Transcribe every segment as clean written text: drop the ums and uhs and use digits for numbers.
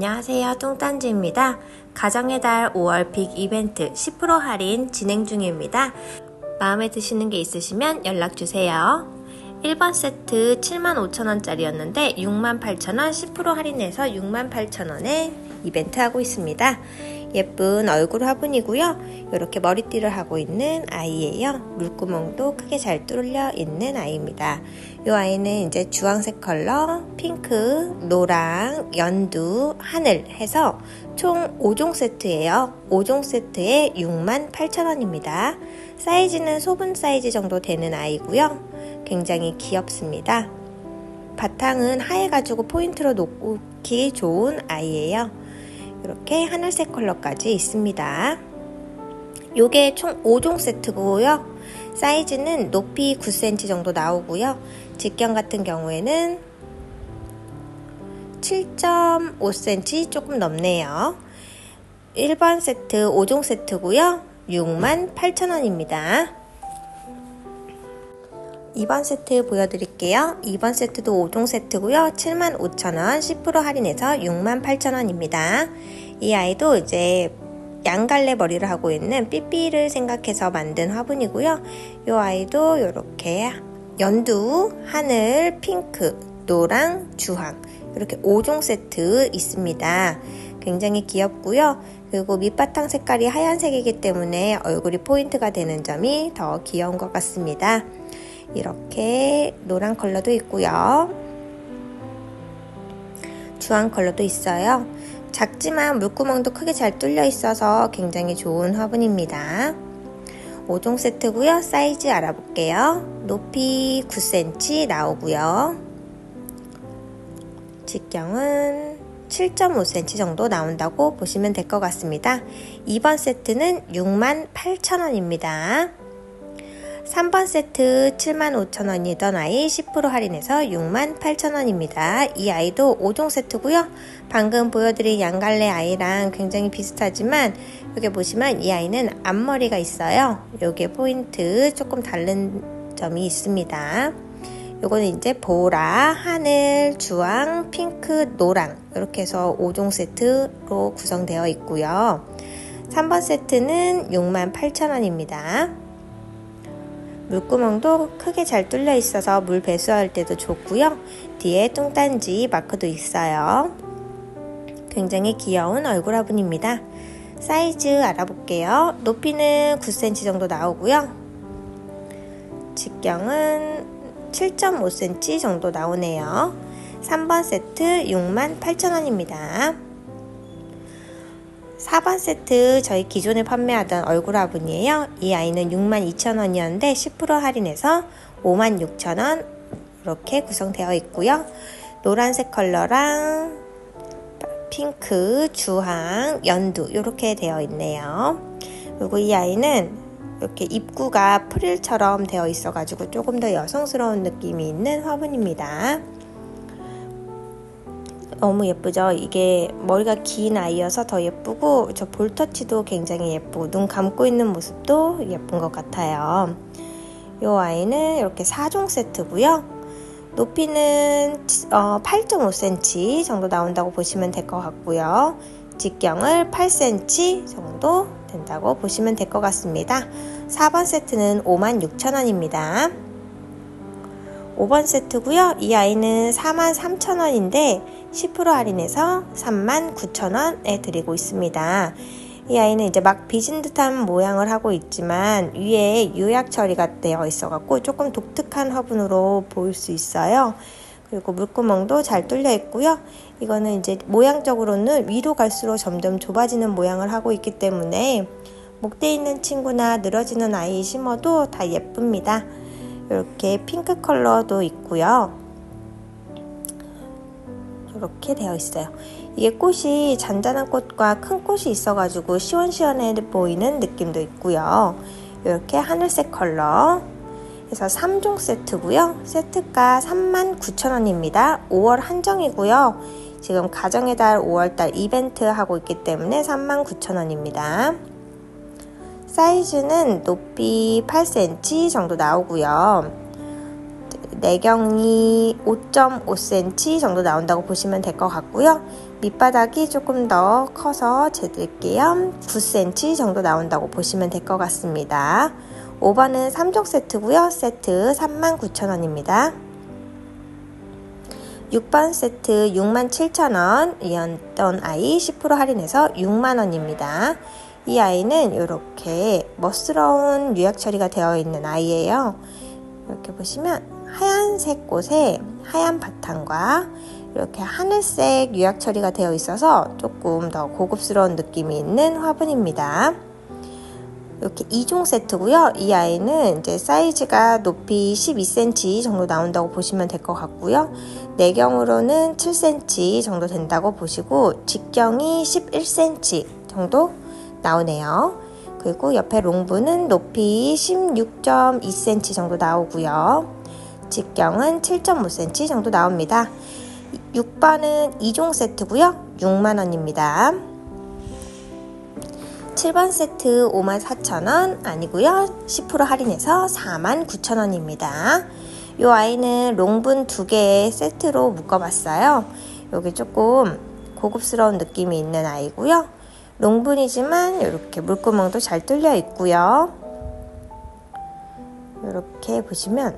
안녕하세요, 뚱딴지입니다. 가정의 달 5월 빅 이벤트 10% 할인 진행 중입니다. 마음에 드시는 게 있으시면 연락주세요. 1번 세트 75,000원짜리였는데 68,000원 10% 할인해서 68,000원에 이벤트 하고 있습니다. 예쁜 얼굴 화분이고요. 이렇게 머리띠를 하고 있는 아이예요. 물구멍도 크게 잘 뚫려 있는 아이입니다. 이 아이는 이제 주황색 컬러, 핑크, 노랑, 연두, 하늘 해서 총 5종 세트예요. 5종 세트에 68,000원입니다. 사이즈는 소분 사이즈 정도 되는 아이고요. 굉장히 귀엽습니다. 바탕은 하얘가지고 포인트로 놓기 좋은 아이예요. 이렇게 하늘색 컬러까지 있습니다. 요게 총 5종 세트고요. 사이즈는 높이 9cm 정도 나오고요. 직경 같은 경우에는 7.5cm 조금 넘네요. 1번 세트 5종 세트고요. 68,000원입니다. 2번 세트 보여드릴게요. 2번 세트도 5종 세트고요. 75,000원 10% 할인해서 68,000원입니다. 이 아이도 이제 양갈래 머리를 하고 있는 삐삐를 생각해서 만든 화분이고요. 이 아이도 이렇게 연두, 하늘, 핑크, 노랑, 주황 이렇게 5종 세트 있습니다. 굉장히 귀엽고요. 그리고 밑바탕 색깔이 하얀색이기 때문에 얼굴이 포인트가 되는 점이 더 귀여운 것 같습니다. 이렇게 노란 컬러도 있고요. 주황 컬러도 있어요. 작지만 물구멍도 크게 잘 뚫려 있어서 굉장히 좋은 화분입니다. 5종 세트고요. 사이즈 알아볼게요. 높이 9cm 나오고요. 직경은 7.5cm 정도 나온다고 보시면 될 것 같습니다. 2번 세트는 68,000원입니다. 3번 세트 75,000원이던 아이 10% 할인해서 68,000원입니다. 이 아이도 5종 세트고요. 방금 보여드린 양갈래 아이랑 굉장히 비슷하지만 여기 보시면 이 아이는 앞머리가 있어요. 요게 포인트 조금 다른 점이 있습니다. 요거는 이제 보라, 하늘, 주황, 핑크, 노랑 이렇게 해서 5종 세트로 구성되어 있고요. 3번 세트는 68,000원입니다. 물구멍도 크게 잘 뚫려 있어서 물 배수할 때도 좋고요. 뒤에 뚱딴지 마크도 있어요. 굉장히 귀여운 얼굴 화분입니다. 사이즈 알아볼게요. 높이는 9cm 정도 나오고요. 직경은 7.5cm 정도 나오네요. 3번 세트 68,000원입니다. 4번 세트 저희 기존에 판매하던 얼굴 화분이에요. 이 아이는 62,000원이었는데 10% 할인해서 56,000원 이렇게 구성되어 있고요. 노란색 컬러랑 핑크, 주황, 연두 이렇게 되어 있네요. 그리고 이 아이는 이렇게 입구가 프릴처럼 되어 있어가지고 조금 더 여성스러운 느낌이 있는 화분입니다. 너무 예쁘죠? 이게 머리가 긴 아이여서 더 예쁘고 저 볼터치도 굉장히 예쁘고 눈 감고 있는 모습도 예쁜 것 같아요. 이 아이는 이렇게 4종 세트고요. 높이는 8.5cm 정도 나온다고 보시면 될 것 같고요. 직경을 8cm 정도 된다고 보시면 될 것 같습니다. 4번 세트는 56,000원입니다. 5번 세트고요. 이 아이는 43,000원인데 10% 할인해서 39,000원에 드리고 있습니다. 이 아이는 이제 막 빚은 듯한 모양을 하고 있지만 위에 유약 처리가 되어 있어갖고 조금 독특한 화분으로 보일 수 있어요. 그리고 물구멍도 잘 뚫려 있고요. 이거는 이제 모양적으로는 위로 갈수록 점점 좁아지는 모양을 하고 있기 때문에 목대 있는 친구나 늘어지는 아이 심어도 다 예쁩니다. 이렇게 핑크 컬러도 있고요. 이렇게 되어 있어요. 이게 꽃이 잔잔한 꽃과 큰 꽃이 있어가지고 시원시원해 보이는 느낌도 있고요. 이렇게 하늘색 컬러 해서 3종 세트고요. 세트가 39,000원입니다. 5월 한정이고요. 지금 가정의 달 5월달 이벤트 하고 있기 때문에 39,000원입니다. 사이즈는 높이 8cm 정도 나오고요. 내경이 5.5cm 정도 나온다고 보시면 될 것 같고요. 밑바닥이 조금 더 커서 재드릴게요. 9cm 정도 나온다고 보시면 될 것 같습니다. 5번은 3종 세트고요. 세트 39,000원입니다. 6번 세트 67,000원이었던 아이 10% 할인해서 6만원입니다. 이 아이는 이렇게 멋스러운 유약 처리가 되어 있는 아이예요. 이렇게 보시면 하얀색 꽃에 하얀 바탕과 이렇게 하늘색 유약 처리가 되어 있어서 조금 더 고급스러운 느낌이 있는 화분입니다. 이렇게 2종 세트고요. 이 아이는 이제 사이즈가 높이 12cm 정도 나온다고 보시면 될 것 같고요. 내경으로는 7cm 정도 된다고 보시고 직경이 11cm 정도 나오네요. 그리고 옆에 롱부는 높이 16.2cm 정도 나오고요. 직경은 7.5cm 정도 나옵니다. 6번은 2종 세트고요. 6만원입니다. 7번 세트 54,000원 아니고요. 10% 할인해서 49,000원입니다. 이 아이는 롱분 2개의 세트로 묶어봤어요. 여기 조금 고급스러운 느낌이 있는 아이고요. 롱분이지만 이렇게 물구멍도 잘 뚫려 있고요. 이렇게 보시면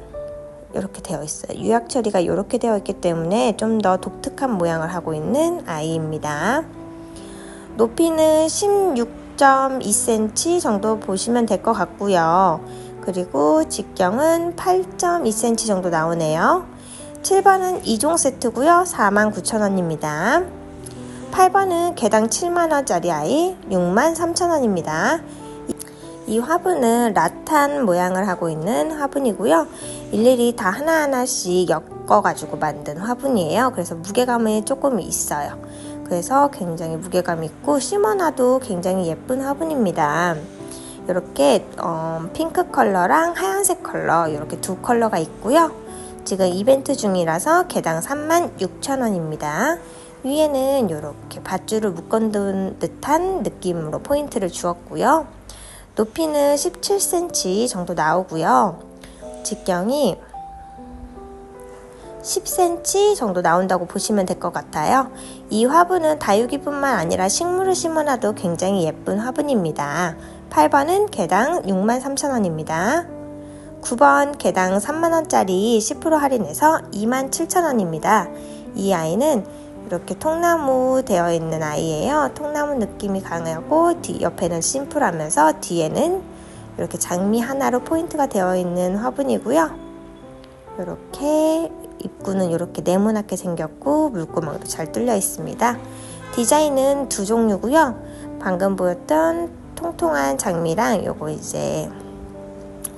이렇게 되어 있어요. 유약 처리가 이렇게 되어 있기 때문에 좀 더 독특한 모양을 하고 있는 아이입니다. 높이는 16.2cm 정도 보시면 될 것 같고요. 그리고 직경은 8.2cm 정도 나오네요. 7번은 2종 세트고요. 49,000원입니다. 8번은 개당 7만원짜리 아이 63,000원입니다. 이 화분은 라탄 모양을 하고 있는 화분이고요. 일일이 다 하나하나씩 엮어가지고 만든 화분이에요. 그래서 무게감이 조금 있어요. 그래서 굉장히 무게감 있고 심어놔도 굉장히 예쁜 화분입니다. 이렇게 핑크 컬러랑 하얀색 컬러 이렇게 두 컬러가 있고요. 지금 이벤트 중이라서 개당 36,000원입니다. 위에는 이렇게 밧줄을 묶어둔 듯한 느낌으로 포인트를 주었고요. 높이는 17cm 정도 나오고요. 직경이 10cm 정도 나온다고 보시면 될 것 같아요. 이 화분은 다육이뿐만 아니라 식물을 심어놔도 굉장히 예쁜 화분입니다. 8번은 개당 63,000원입니다. 9번 개당 3만원짜리 10% 할인해서 27,000원입니다. 이 아이는 이렇게 통나무 되어 있는 아이예요. 통나무 느낌이 강하고 옆에는 심플하면서 뒤에는 이렇게 장미 하나로 포인트가 되어 있는 화분이고요. 이렇게 입구는 이렇게 네모나게 생겼고 물구멍도 잘 뚫려 있습니다. 디자인은 두 종류고요. 방금 보였던 통통한 장미랑 요거 이제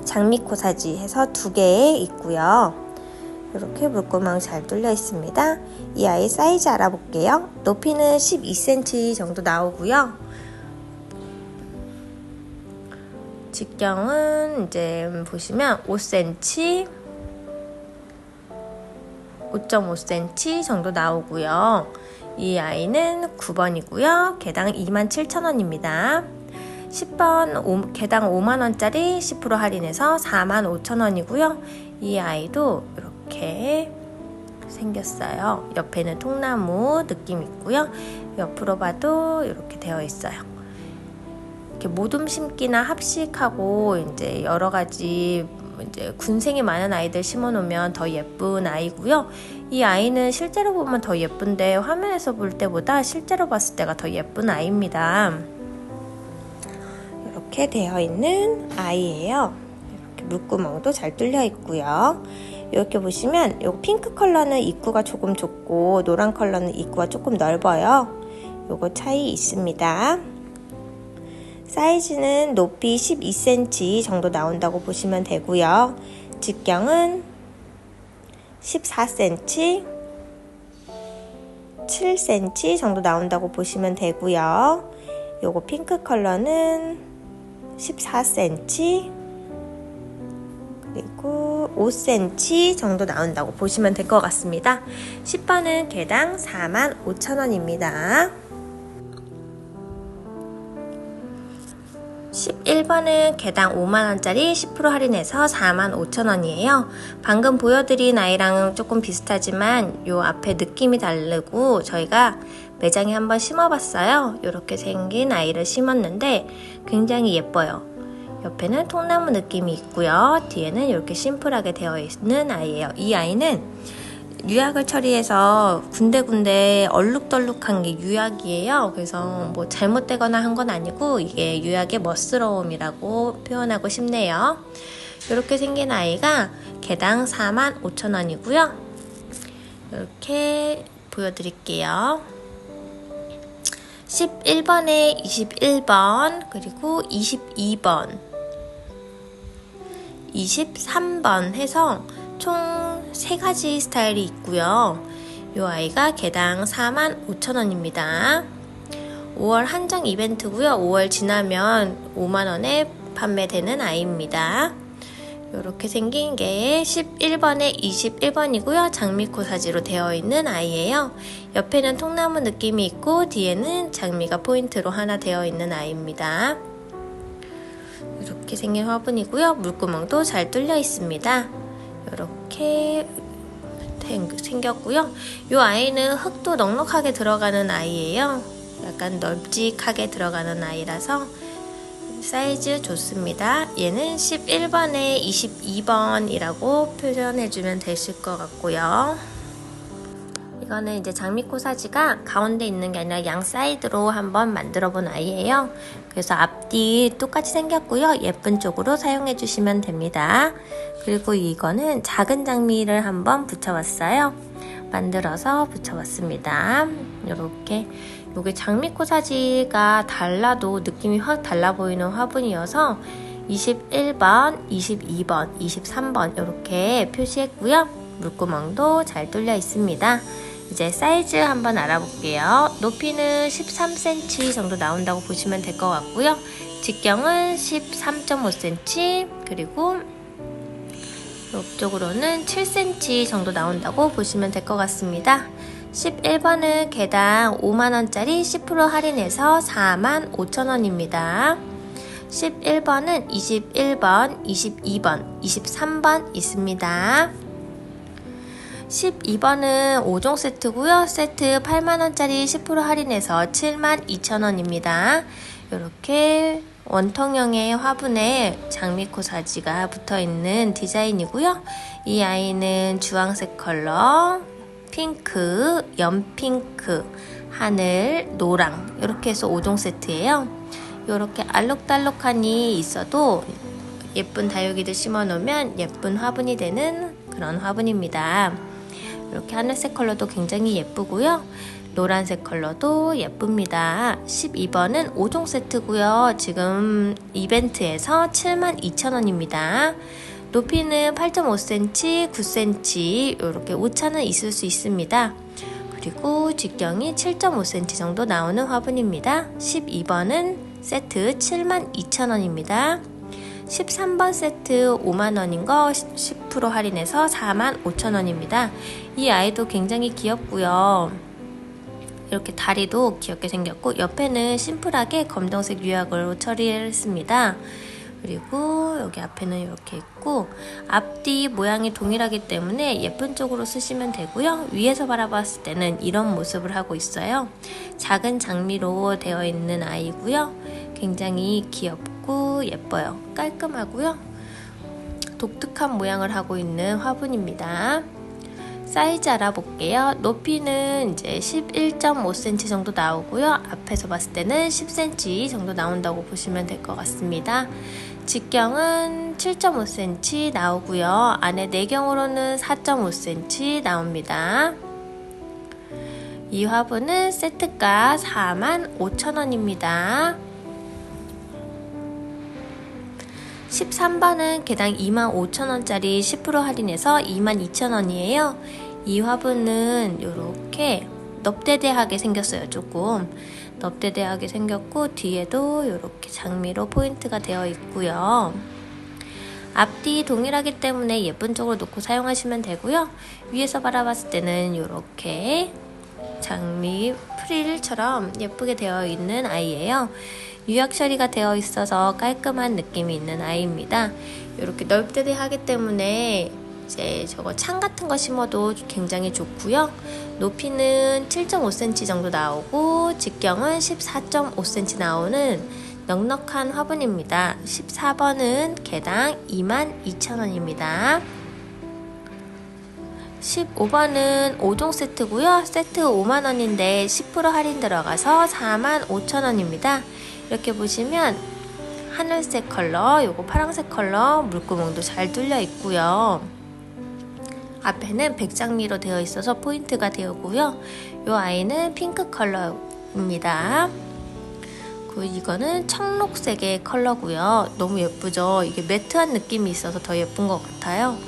장미 코사지 해서 두 개 있고요. 이렇게 물구멍 잘 뚫려 있습니다. 이 아이 사이즈 알아볼게요. 높이는 12cm 정도 나오고요. 직경은 이제 보시면 5cm, 5.5cm 정도 나오고요. 이 아이는 9번이고요. 개당 27,000원입니다. 10번 개당 5만원짜리 10% 할인해서 45,000원이고요. 이 아이도 이렇게 생겼어요. 옆에는 통나무 느낌 있고요. 옆으로 봐도 이렇게 되어 있어요. 이렇게 모둠 심기나 합식하고 이제 여러 가지 이제 군생이 많은 아이들 심어 놓으면 더 예쁜 아이고요. 이 아이는 실제로 보면 더 예쁜데 화면에서 볼 때보다 실제로 봤을 때가 더 예쁜 아이입니다. 이렇게 되어 있는 아이예요. 이렇게 물구멍도 잘 뚫려 있고요. 이렇게 보시면 요 핑크 컬러는 입구가 조금 좁고 노란 컬러는 입구가 조금 넓어요. 요거 차이 있습니다. 사이즈는 높이 12cm 정도 나온다고 보시면 되고요. 직경은 14cm, 7cm 정도 나온다고 보시면 되고요. 요거 핑크 컬러는 14cm 그리고 5cm 정도 나온다고 보시면 될 것 같습니다. 10번은 개당 45,000원입니다. 11번은 개당 5만원짜리 10% 할인해서 45,000원이에요. 방금 보여드린 아이랑은 조금 비슷하지만 요 앞에 느낌이 다르고 저희가 매장에 한번 심어봤어요. 이렇게 생긴 아이를 심었는데 굉장히 예뻐요. 옆에는 통나무 느낌이 있고요. 뒤에는 이렇게 심플하게 되어 있는 아이예요. 이 아이는 유약을 처리해서 군데군데 얼룩덜룩한 게 유약이에요. 그래서 뭐 잘못되거나 한 건 아니고 이게 유약의 멋스러움이라고 표현하고 싶네요. 이렇게 생긴 아이가 개당 45,000원이고요. 이렇게 보여드릴게요. 11번에 21번, 그리고 22번, 23번 해서 총 3가지 스타일이 있고요. 이 아이가 개당 45,000원입니다. 5월 한정 이벤트고요. 5월 지나면 5만원에 판매되는 아이입니다. 이렇게 생긴 게 11번에 21번이고요. 장미코 사지로 되어 있는 아이예요. 옆에는 통나무 느낌이 있고 뒤에는 장미가 포인트로 하나 되어 있는 아이입니다. 이렇게 생긴 화분이고요. 물구멍도 잘 뚫려 있습니다. 이렇게 생겼고요. 이 아이는 흙도 넉넉하게 들어가는 아이예요. 약간 널찍하게 들어가는 아이라서 사이즈 좋습니다. 얘는 11번에 22번이라고 표현해주면 되실 것 같고요. 이거는 이제 장미코 사지가 가운데 있는 게 아니라 양 사이드로 한번 만들어 본 아이예요. 그래서 앞뒤 똑같이 생겼고요. 예쁜 쪽으로 사용해 주시면 됩니다. 그리고 이거는 작은 장미를 한번 붙여봤어요. 만들어서 붙여봤습니다. 이렇게 요게 장미코 사지가 달라도 느낌이 확 달라 보이는 화분이어서 21번, 22번, 23번 이렇게 표시했고요. 물구멍도 잘 뚫려 있습니다. 이제 사이즈 한번 알아볼게요. 높이는 13cm 정도 나온다고 보시면 될 것 같고요. 직경은 13.5cm, 그리고 이쪽으로는 7cm 정도 나온다고 보시면 될 것 같습니다. 11번은 개당 5만원짜리 10% 할인해서 45,000원입니다. 11번은 21번, 22번, 23번 있습니다. 12번은 5종 세트고요. 세트 8만원짜리 10% 할인해서 72,000원입니다. 이렇게 원통형의 화분에 장미코 사지가 붙어있는 디자인이고요. 이 아이는 주황색 컬러, 핑크, 연핑크, 하늘, 노랑 이렇게 해서 5종 세트예요. 이렇게 알록달록하니 있어도 예쁜 다육이들 심어놓으면 예쁜 화분이 되는 그런 화분입니다. 이렇게 하늘색 컬러도 굉장히 예쁘고요. 노란색 컬러도 예쁩니다. 12번은 5종 세트고요. 지금 이벤트에서 72,000원입니다. 높이는 8.5cm, 9cm 이렇게 오차는 있을 수 있습니다. 그리고 직경이 7.5cm 정도 나오는 화분입니다. 12번은 세트 72,000원입니다. 13번 세트 5만원인 거 10% 할인해서 45,000원입니다. 이 아이도 굉장히 귀엽고요. 이렇게 다리도 귀엽게 생겼고 옆에는 심플하게 검정색 유약으로 처리를 했습니다. 그리고 여기 앞에는 이렇게 있고 앞뒤 모양이 동일하기 때문에 예쁜 쪽으로 쓰시면 되고요. 위에서 바라봤을 때는 이런 모습을 하고 있어요. 작은 장미로 되어 있는 아이고요. 굉장히 귀엽고 예뻐요. 깔끔하고요. 독특한 모양을 하고 있는 화분입니다. 사이즈 알아볼게요. 높이는 이제 11.5cm 정도 나오고요. 앞에서 봤을 때는 10cm 정도 나온다고 보시면 될 것 같습니다. 직경은 7.5cm 나오고요. 안에 내경으로는 4.5cm 나옵니다. 이 화분은 세트가 45,000원입니다. 13번은 개당 25,000원짜리 10% 할인해서 22,000원이에요. 이 화분은 이렇게 넙대대하게 생겼어요. 조금 넙대대하게 생겼고 뒤에도 이렇게 장미로 포인트가 되어 있고요. 앞뒤 동일하기 때문에 예쁜 쪽으로 놓고 사용하시면 되고요. 위에서 바라봤을 때는 이렇게 장미 프릴처럼 예쁘게 되어 있는 아이예요. 유약 처리가 되어 있어서 깔끔한 느낌이 있는 아이입니다. 이렇게 넓대대하기 때문에 이제 저거 창 같은 거 심어도 굉장히 좋고요. 높이는 7.5cm 정도 나오고 직경은 14.5cm 나오는 넉넉한 화분입니다. 14번은 개당 22,000원입니다. 15번은 5종 세트고요. 세트 5만원인데 10% 할인 들어가서 45,000원입니다. 이렇게 보시면 하늘색 컬러, 요거 파란색 컬러 물구멍도 잘 뚫려 있고요. 앞에는 백장미로 되어 있어서 포인트가 되고요. 요 아이는 핑크 컬러입니다. 그리고 이거는 청록색의 컬러고요. 너무 예쁘죠? 이게 매트한 느낌이 있어서 더 예쁜 것 같아요.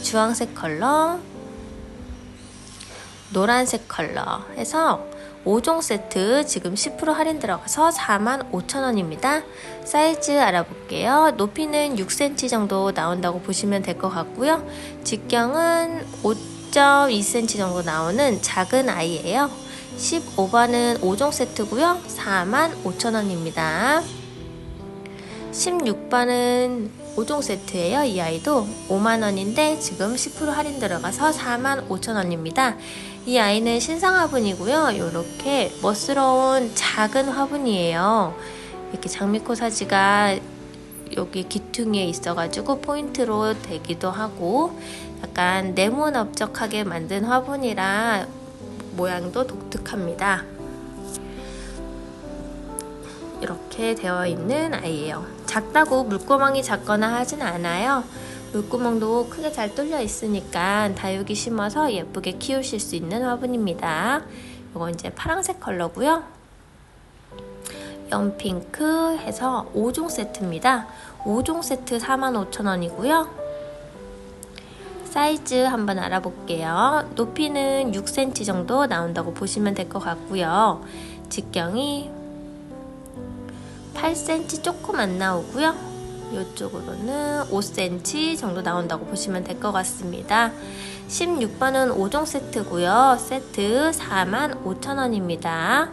주황색 컬러, 노란색 컬러 해서 5종 세트 지금 10% 할인 들어가서 45,000원입니다. 사이즈 알아볼게요. 높이는 6cm 정도 나온다고 보시면 될 것 같고요. 직경은 5.2cm 정도 나오는 작은 아이예요. 15번은 5종 세트고요. 45,000원입니다. 16번은 5종 세트예요. 이 아이도 5만원인데 지금 10% 할인 들어가서 45,000원입니다. 이 아이는 신상 화분이고요. 이렇게 멋스러운 작은 화분이에요. 이렇게 장미코 사지가 여기 귀퉁이에 있어가지고 포인트로 되기도 하고 약간 네모넓적하게 만든 화분이라 모양도 독특합니다. 이렇게 되어 있는 아이예요. 작다고 물구멍이 작거나 하진 않아요. 물구멍도 크게 잘 뚫려 있으니까 다육이 심어서 예쁘게 키우실 수 있는 화분입니다. 이건 이제 파란색 컬러고요. 연핑크 해서 5종 세트입니다. 5종 세트 45,000원이고요. 사이즈 한번 알아볼게요. 높이는 6cm 정도 나온다고 보시면 될 것 같고요. 직경이 8cm 조금 안 나오고요. 이쪽으로는 5cm 정도 나온다고 보시면 될 것 같습니다. 16번은 5종 세트고요. 세트 45,000원입니다.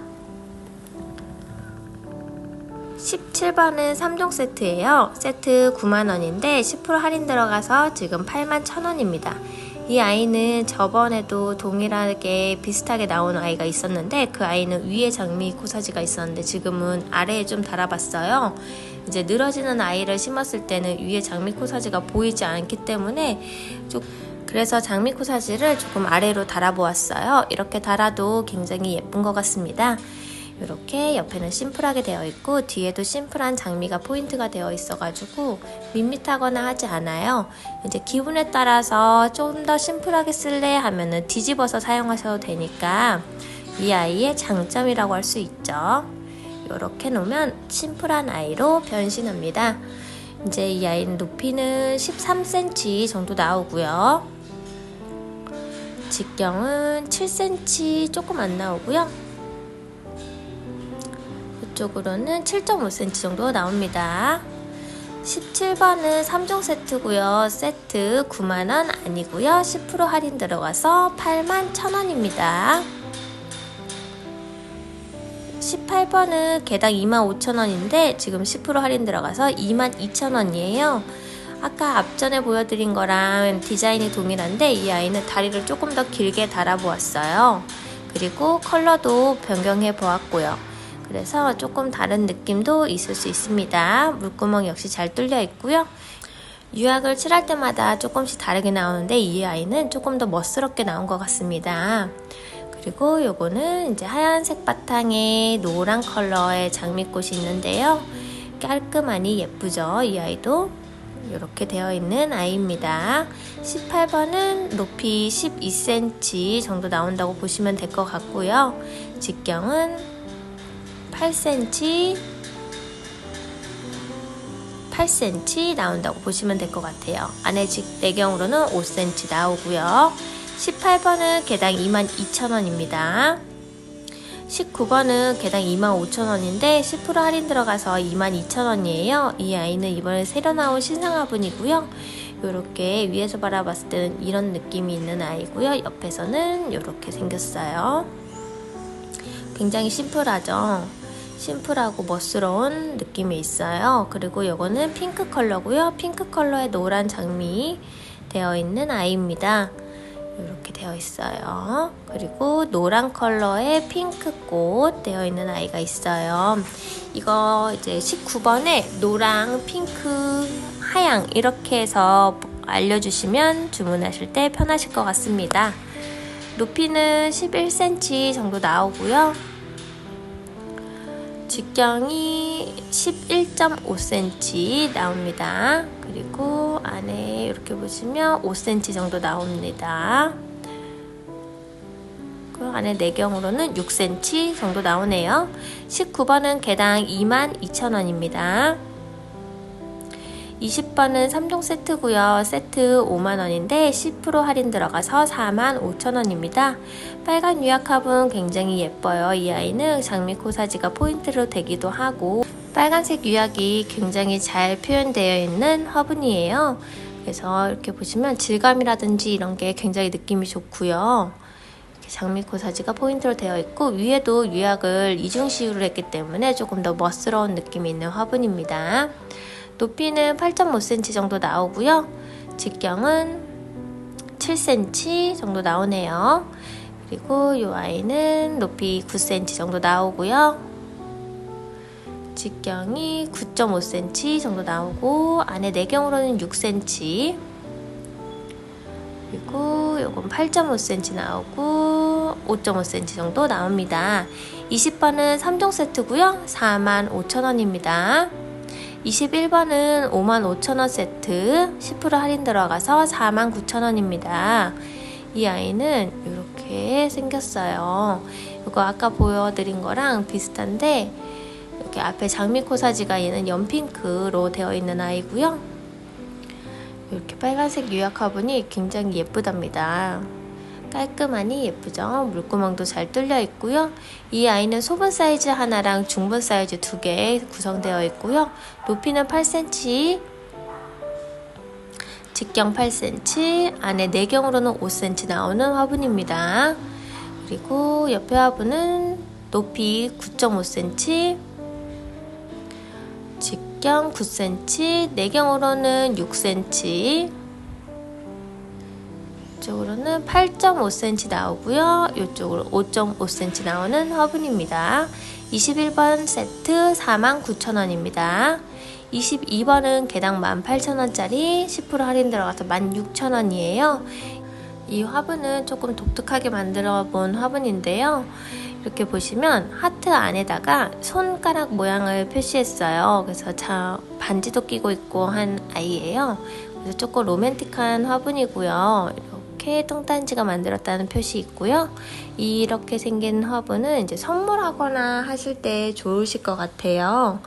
17번은 3종 세트예요. 세트 9만원인데 10% 할인 들어가서 지금 81,000원입니다. 이 아이는 저번에도 동일하게 비슷하게 나온 아이가 있었는데 그 아이는 위에 장미 코사지가 있었는데 지금은 아래에 좀 달아봤어요. 이제 늘어지는 아이를 심었을 때는 위에 장미 코사지가 보이지 않기 때문에 그래서 장미 코사지를 조금 아래로 달아보았어요. 이렇게 달아도 굉장히 예쁜 것 같습니다. 이렇게 옆에는 심플하게 되어 있고 뒤에도 심플한 장미가 포인트가 되어 있어가지고 밋밋하거나 하지 않아요. 이제 기분에 따라서 좀 더 심플하게 쓸래 하면은 뒤집어서 사용하셔도 되니까 이 아이의 장점이라고 할 수 있죠. 이렇게 놓으면 심플한 아이로 변신합니다. 이제 이 아이는 높이는 13cm 정도 나오고요. 직경은 7cm 조금 안 나오고요. 이쪽으로는 7.5cm 정도 나옵니다. 17번은 3종 세트고요. 세트 9만원 아니고요. 10% 할인 들어가서 81,000원입니다. 18번은 개당 25,000원인데 지금 10% 할인 들어가서 22,000원이에요. 아까 앞전에 보여드린 거랑 디자인이 동일한데 이 아이는 다리를 조금 더 길게 달아보았어요. 그리고 컬러도 변경해 보았고요. 그래서 조금 다른 느낌도 있을 수 있습니다. 물구멍 역시 잘 뚫려 있고요. 유약을 칠할 때마다 조금씩 다르게 나오는데 이 아이는 조금 더 멋스럽게 나온 것 같습니다. 그리고 요거는 이제 하얀색 바탕에 노란 컬러의 장미꽃이 있는데요. 깔끔하니 예쁘죠? 이 아이도 이렇게 되어 있는 아이입니다. 18번은 높이 12cm 정도 나온다고 보시면 될 것 같고요. 직경은 8cm 나온다고 보시면 될 것 같아요. 안에 내경으로는 5cm 나오고요. 18번은 개당 22,000원입니다. 19번은 개당 25,000원인데 10% 할인 들어가서 22,000원이에요. 이 아이는 이번에 새로 나온 신상 화분이고요. 이렇게 위에서 바라봤을 때는 이런 느낌이 있는 아이고요. 옆에서는 이렇게 생겼어요. 굉장히 심플하죠? 심플하고 멋스러운 느낌이 있어요. 그리고 이거는 핑크 컬러고요. 핑크 컬러에 노란 장미 되어 있는 아이입니다. 이렇게 되어 있어요. 그리고 노란 컬러의 핑크꽃 되어 있는 아이가 있어요. 이거 이제 19번에 노랑, 핑크, 하양 이렇게 해서 알려주시면 주문하실 때 편하실 것 같습니다. 높이는 11cm 정도 나오고요. 직경이 11.5cm 나옵니다. 그리고 안에 이렇게 보시면 5cm 정도 나옵니다. 그 안에 내경으로는 6cm 정도 나오네요. 19번은 개당 22,000원입니다. 20번은 3종 세트고요. 세트 5만원인데 10% 할인 들어가서 45,000원입니다. 빨간 유약화분 굉장히 예뻐요. 이 아이는 장미코사지가 포인트로 되기도 하고 빨간색 유약이 굉장히 잘 표현되어 있는 화분이에요. 그래서 이렇게 보시면 질감이라든지 이런 게 굉장히 느낌이 좋고요. 이렇게 장미코사지가 포인트로 되어 있고 위에도 유약을 이중식으로 했기 때문에 조금 더 멋스러운 느낌이 있는 화분입니다. 높이는 8.5cm 정도 나오고요. 직경은 7cm 정도 나오네요. 그리고 이 아이는 높이 9cm 정도 나오고요. 직경이 9.5cm 정도 나오고 안에 내경으로는 6cm 그리고 요건 8.5cm 나오고 5.5cm 정도 나옵니다. 20번은 3종 세트고요. 45,000원입니다. 21번은 55,000원 세트 10% 할인 들어가서 49,000원입니다. 이 아이는 이렇게 생겼어요. 이거 아까 보여드린 거랑 비슷한데 이렇게 앞에 장미코사지가 얘는 연핑크로 되어 있는 아이고요. 이렇게 빨간색 유약 화분이 굉장히 예쁘답니다. 깔끔하니 예쁘죠? 물구멍도 잘 뚫려 있고요. 이 아이는 소분 사이즈 하나랑 중분 사이즈 2개 구성되어 있고요. 높이는 8cm, 직경 8cm, 안에 내경으로는 5cm 나오는 화분입니다. 그리고 옆에 화분은 높이 9.5cm, 직경 9cm, 내경으로는 6cm, 이쪽으로는 8.5cm 나오고요. 이쪽으로 5.5cm 나오는 화분입니다. 21번 세트 49,000원입니다. 22번은 개당 18,000원짜리 10% 할인 들어가서 16,000원이에요. 이 화분은 조금 독특하게 만들어 본 화분인데요. 이렇게 보시면 하트 안에다가 손가락 모양을 표시했어요. 그래서 반지도 끼고 있고 한 아이예요. 그래서 조금 로맨틱한 화분이고요. 이렇게 뚱딴지가 만들었다는 표시 있고요. 이렇게 생긴 화분은 이제 선물하거나 하실 때 좋으실 것 같아요.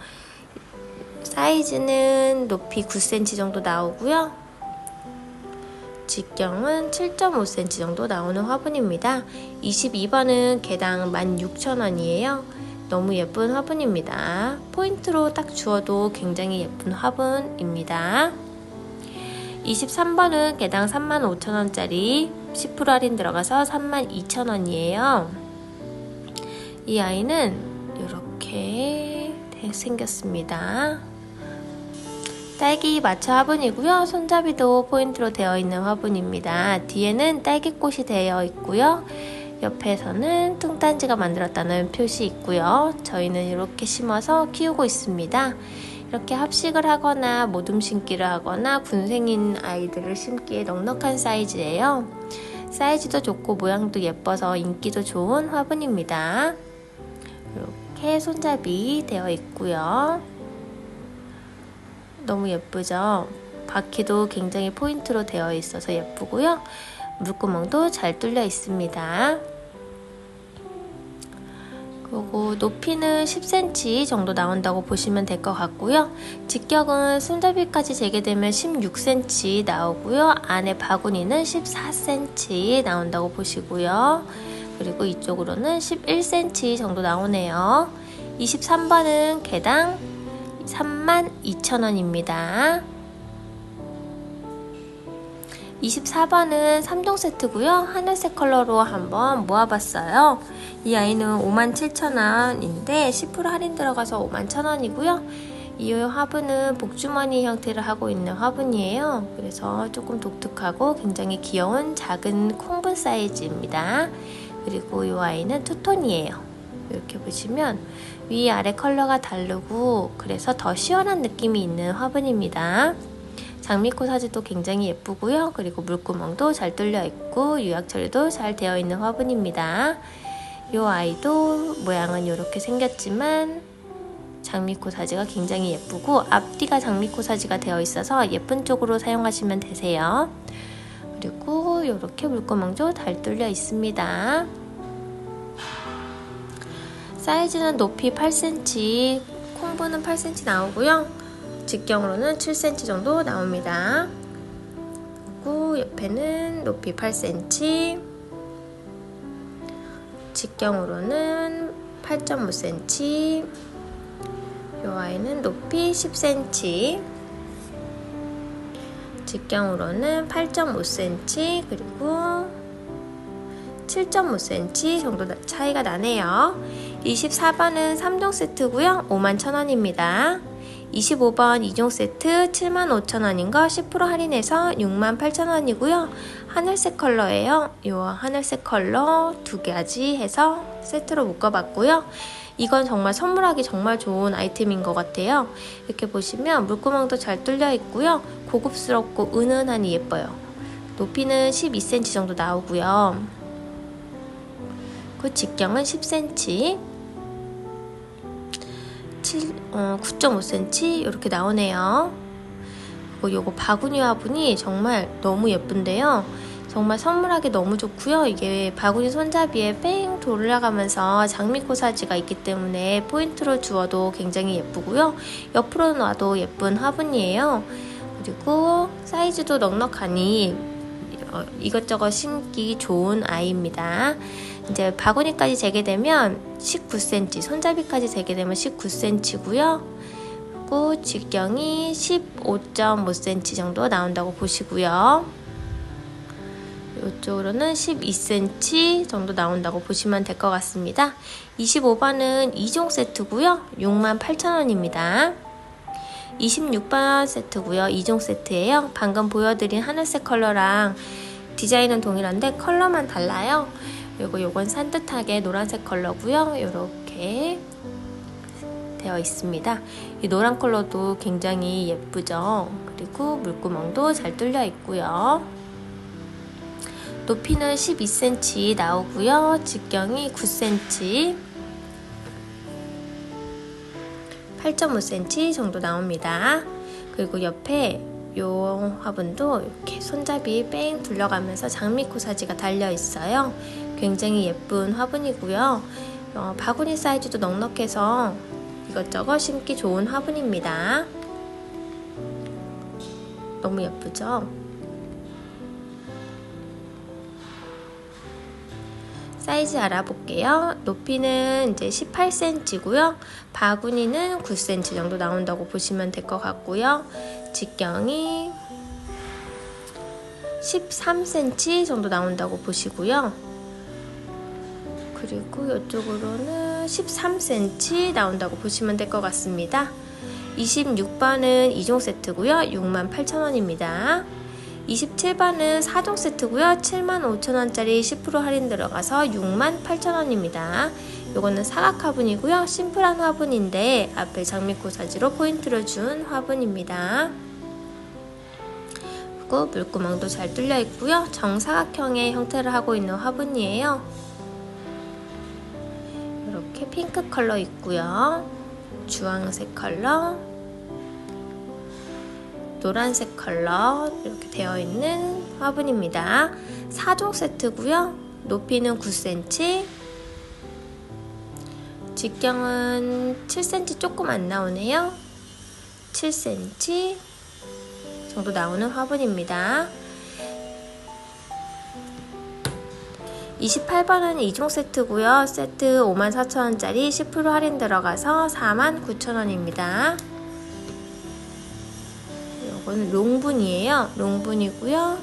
사이즈는 높이 9cm 정도 나오고요. 직경은 7.5cm 정도 나오는 화분입니다. 22번은 개당 16,000원이에요. 너무 예쁜 화분입니다. 포인트로 딱 주어도 굉장히 예쁜 화분입니다. 23번은 개당 35,000원짜리 10% 할인 들어가서 32,000원이에요. 이 아이는 이렇게 생겼습니다. 딸기 마차 화분이고요. 손잡이도 포인트로 되어 있는 화분입니다. 뒤에는 딸기꽃이 되어 있고요. 옆에서는 뚱딴지가 만들었다는 표시 있고요. 저희는 이렇게 심어서 키우고 있습니다. 이렇게 합식을 하거나 모둠 심기를 하거나 군생인 아이들을 심기에 넉넉한 사이즈예요. 사이즈도 좋고 모양도 예뻐서 인기도 좋은 화분입니다. 이렇게 손잡이 되어 있고요. 너무 예쁘죠? 바퀴도 굉장히 포인트로 되어 있어서 예쁘고요. 물구멍도 잘 뚫려 있습니다. 그리고 높이는 10cm 정도 나온다고 보시면 될 것 같고요. 직경은 손잡이까지 재게 되면 16cm 나오고요. 안에 바구니는 14cm 나온다고 보시고요. 그리고 이쪽으로는 11cm 정도 나오네요. 23번은 개당 32,000원입니다. 24번은 3종 세트고요. 하늘색 컬러로 한번 모아봤어요. 이 아이는 57,000원인데 10% 할인 들어가서 51,000원이고요. 이 화분은 복주머니 형태를 하고 있는 화분이에요. 그래서 조금 독특하고 굉장히 귀여운 작은 콩분 사이즈입니다. 그리고 이 아이는 투톤이에요. 이렇게 보시면 위아래 컬러가 다르고 그래서 더 시원한 느낌이 있는 화분입니다. 장미꽃 사지도 굉장히 예쁘고요. 그리고 물구멍도 잘 뚫려 있고 유약 처리도 잘 되어 있는 화분입니다. 이 아이도 모양은 이렇게 생겼지만 장미꽃 사지가 굉장히 예쁘고 앞뒤가 장미꽃 사지가 되어 있어서 예쁜 쪽으로 사용하시면 되세요. 그리고 이렇게 물구멍도 잘 뚫려 있습니다. 사이즈는 높이 8cm, 콩분은 8cm 나오고요. 직경으로는 7cm 정도 나옵니다. 그리고 옆에는 높이 8cm, 직경으로는 8.5cm, 이 아이는 높이 10cm, 직경으로는 8.5cm, 그리고 7.5cm 정도 차이가 나네요. 24번은 3종 세트고요. 51,000원입니다. 25번 2종 세트 75,000원인 거 10% 할인해서 68,000원이고요. 하늘색 컬러예요. 이 하늘색 컬러 2가지 해서 세트로 묶어봤고요. 이건 정말 선물하기 정말 좋은 아이템인 것 같아요. 이렇게 보시면 물구멍도 잘 뚫려 있고요. 고급스럽고 은은하니 예뻐요. 높이는 12cm 정도 나오고요. 그 직경은 10cm, 9.5cm 이렇게 나오네요. 그리고 요거 바구니 화분이 정말 너무 예쁜데요. 정말 선물하기 너무 좋고요. 이게 바구니 손잡이에 뺑 돌아가면서 장미꽃 사지가 있기 때문에 포인트로 주어도 굉장히 예쁘고요. 옆으로 놔도 예쁜 화분이에요. 그리고 사이즈도 넉넉하니 이것저것 심기 좋은 아이입니다. 이제 바구니까지 재게 되면 19cm, 손잡이까지 재게 되면 19cm고요. 그리고 직경이 15.5cm 정도 나온다고 보시고요. 이쪽으로는 12cm 정도 나온다고 보시면 될 것 같습니다. 25번은 2종 세트고요. 68,000원입니다. 26번 세트고요. 2종 세트예요. 방금 보여드린 하늘색 컬러랑 디자인은 동일한데 컬러만 달라요. 그리고 요건 산뜻하게 노란색 컬러고요. 이렇게 되어 있습니다. 이 노란 컬러도 굉장히 예쁘죠. 그리고 물구멍도 잘 뚫려 있고요. 높이는 12cm 나오고요. 직경이 9cm, 8.5cm 정도 나옵니다. 그리고 옆에 요 화분도 이렇게 손잡이 뺑 둘러가면서 장미꽃 사지가 달려 있어요. 굉장히 예쁜 화분이고요. 바구니 사이즈도 넉넉해서 이것저것 심기 좋은 화분입니다. 너무 예쁘죠? 사이즈 알아볼게요. 높이는 이제 18cm고요. 바구니는 9cm 정도 나온다고 보시면 될 것 같고요. 직경이 13cm 정도 나온다고 보시고요. 그리고 이쪽으로는 13cm 나온다고 보시면 될 것 같습니다. 26번은 2종 세트고요. 68,000원입니다. 27번은 4종 세트고요. 75,000원짜리 10% 할인 들어가서 68,000원입니다. 요거는 사각 화분이고요. 심플한 화분인데 앞에 장미꽃 사지로 포인트를 준 화분입니다. 그리고 물구멍도 잘 뚫려 있고요. 정사각형의 형태를 하고 있는 화분이에요. 이렇게 핑크 컬러 있고요. 주황색 컬러, 노란색 컬러 이렇게 되어 있는 화분입니다. 4종 세트고요. 높이는 9cm, 직경은 7cm 조금 안 나오네요. 7cm 정도 나오는 화분입니다. 28번은 2종 세트고요. 세트 54,000원짜리 10% 할인 들어가서 49,000원입니다. 이건 롱분이에요. 롱분이고요.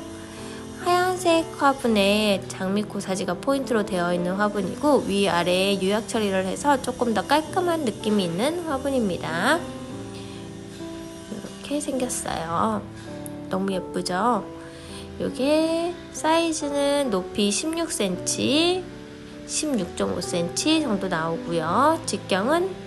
하얀색 화분에 장미꽃 사지가 포인트로 되어 있는 화분이고 위아래에 유약 처리를 해서 조금 더 깔끔한 느낌이 있는 화분입니다. 이렇게 생겼어요. 너무 예쁘죠? 요게 사이즈는 높이 16cm, 16.5cm 정도 나오고요. 직경은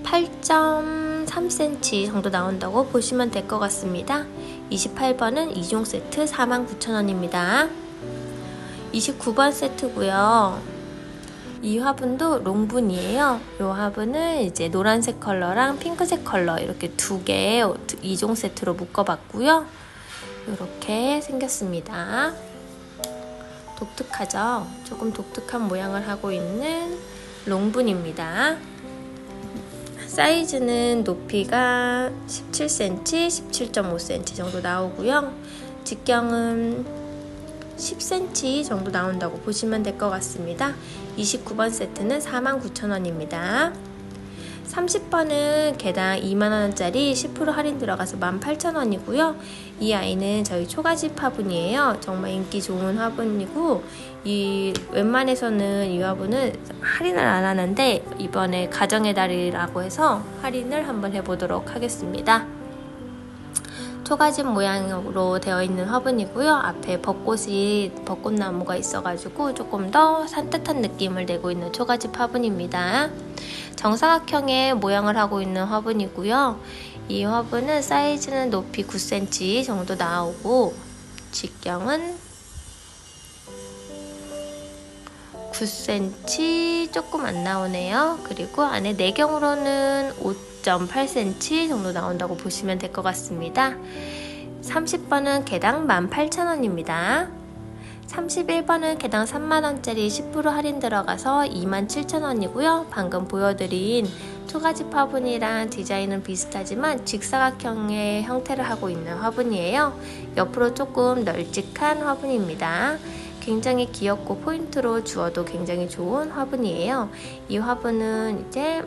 8.3cm 정도 나온다고 보시면 될 것 같습니다. 28번은 2종 세트 49,000원입니다. 29번 세트고요. 이 화분도 롱분이에요. 이 화분은 이제 노란색 컬러랑 핑크색 컬러 이렇게 두 개 2종 세트로 묶어봤고요. 이렇게 생겼습니다. 독특하죠? 조금 독특한 모양을 하고 있는 롱분입니다. 사이즈는 높이가 17cm, 17.5cm 정도 나오고요. 직경은 10cm 정도 나온다고 보시면 될 것 같습니다. 29번 세트는 49,000원입니다. 30번은 개당 2만원짜리 10% 할인 들어가서 18,000원이고요. 이 아이는 저희 초가집 화분이에요. 정말 인기 좋은 화분이고, 웬만해서는 이 화분은 할인을 안 하는데 이번에 가정의 달이라고 해서 할인을 한번 해보도록 하겠습니다. 초가집 모양으로 되어 있는 화분이고요. 앞에 벚꽃나무가 있어가지고 조금 더 산뜻한 느낌을 내고 있는 초가집 화분입니다. 정사각형의 모양을 하고 있는 화분이고요. 이 화분은 사이즈는 높이 9cm 정도 나오고 직경은 9cm 조금 안 나오네요. 그리고 안에 내경으로는 5.8cm 정도 나온다고 보시면 될 것 같습니다. 30번은 개당 18,000원입니다. 31번은 개당 3만원짜리 10% 할인 들어가서 27,000원이고요. 방금 보여드린 초가집 화분이랑 디자인은 비슷하지만 직사각형의 형태를 하고 있는 화분이에요. 옆으로 조금 널찍한 화분입니다. 굉장히 귀엽고 포인트로 주어도 굉장히 좋은 화분이에요. 이 화분은 이제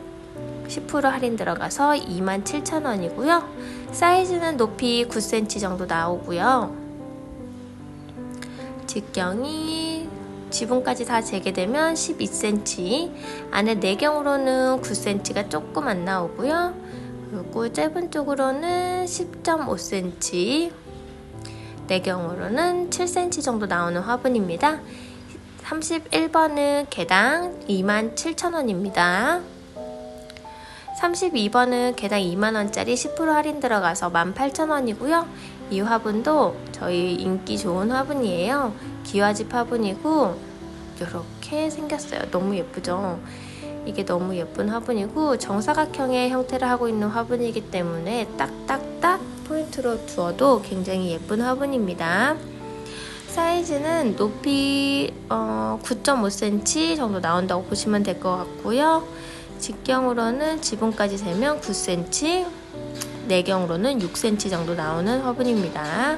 10% 할인 들어가서 27,000원이고요. 사이즈는 높이 9cm 정도 나오고요. 직경이 지붕까지 다 재개되면 12cm, 안에 내경으로는 9cm가 조금 안 나오고요. 그리고 짧은 쪽으로는 10.5cm, 내경으로는 7cm 정도 나오는 화분입니다. 31번은 개당 27,000원입니다. 32번은 개당 2만원짜리 10% 할인 들어가서 18,000원이고요. 이 화분도 저희 인기 좋은 화분이에요. 기와집 화분이고 이렇게 생겼어요. 너무 예쁘죠? 이게 너무 예쁜 화분이고 정사각형의 형태를 하고 있는 화분이기 때문에 딱딱딱 포인트로 두어도 굉장히 예쁜 화분입니다. 사이즈는 높이 9.5cm 정도 나온다고 보시면 될 것 같고요. 직경으로는 지붕까지 재면 9cm, 내경으로는 6cm 정도 나오는 화분입니다.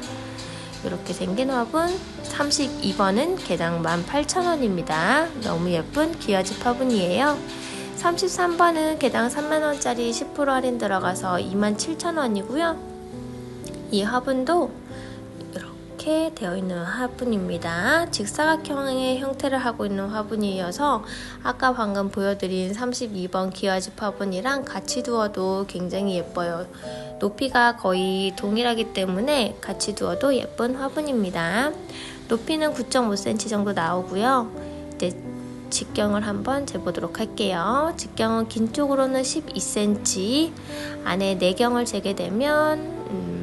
이렇게 생긴 화분 32번은 개당 18,000원입니다. 너무 예쁜 기와집 화분이에요. 33번은 개당 3만원짜리 10% 할인 들어가서 27,000원이고요. 이 화분도 이렇게 되어 있는 화분입니다. 직사각형의 형태를 하고 있는 화분이어서 아까 방금 보여드린 32번 기와집 화분이랑 같이 두어도 굉장히 예뻐요. 높이가 거의 동일하기 때문에 같이 두어도 예쁜 화분입니다. 높이는 9.5cm 정도 나오고요. 이제 직경을 한번 재보도록 할게요. 직경은 긴 쪽으로는 12cm, 안에 내경을 재게 되면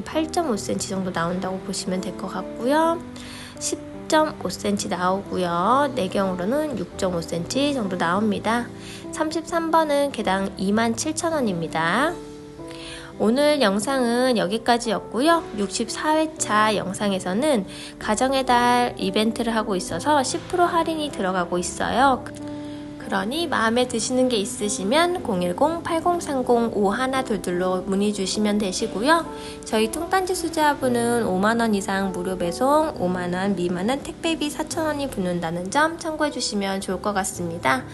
8.5cm 정도 나온다고 보시면 될 것 같고요. 10.5cm 나오고요. 내경으로는 6.5cm 정도 나옵니다. 33번은 개당 27,000원입니다. 오늘 영상은 여기까지였고요. 64회차 영상에서는 가정의 달 이벤트를 하고 있어서 10% 할인이 들어가고 있어요. 그러니 마음에 드시는 게 있으시면 010-8030-5122로 문의 주시면 되시고요. 저희 통단지 수제화분은 5만원 이상 무료 배송, 5만원 미만은 택배비 4,000원이 붙는다는 점 참고해 주시면 좋을 것 같습니다.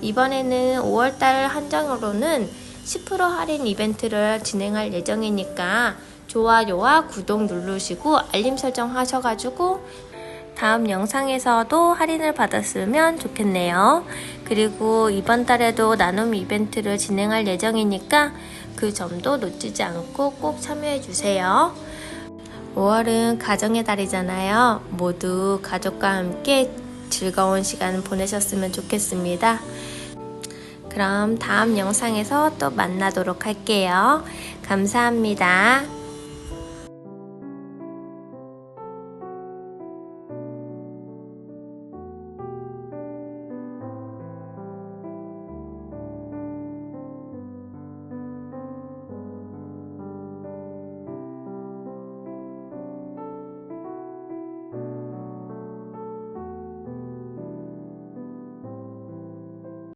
이번에는 5월달 한정으로는 10% 할인 이벤트를 진행할 예정이니까 좋아요와 구독 누르시고 알림 설정 하셔가지고 다음 영상에서도 할인을 받았으면 좋겠네요. 그리고 이번 달에도 나눔 이벤트를 진행할 예정이니까 그 점도 놓치지 않고 꼭 참여해주세요. 5월은 가정의 달이잖아요. 모두 가족과 함께 즐거운 시간 보내셨으면 좋겠습니다. 그럼 다음 영상에서 또 만나도록 할게요. 감사합니다.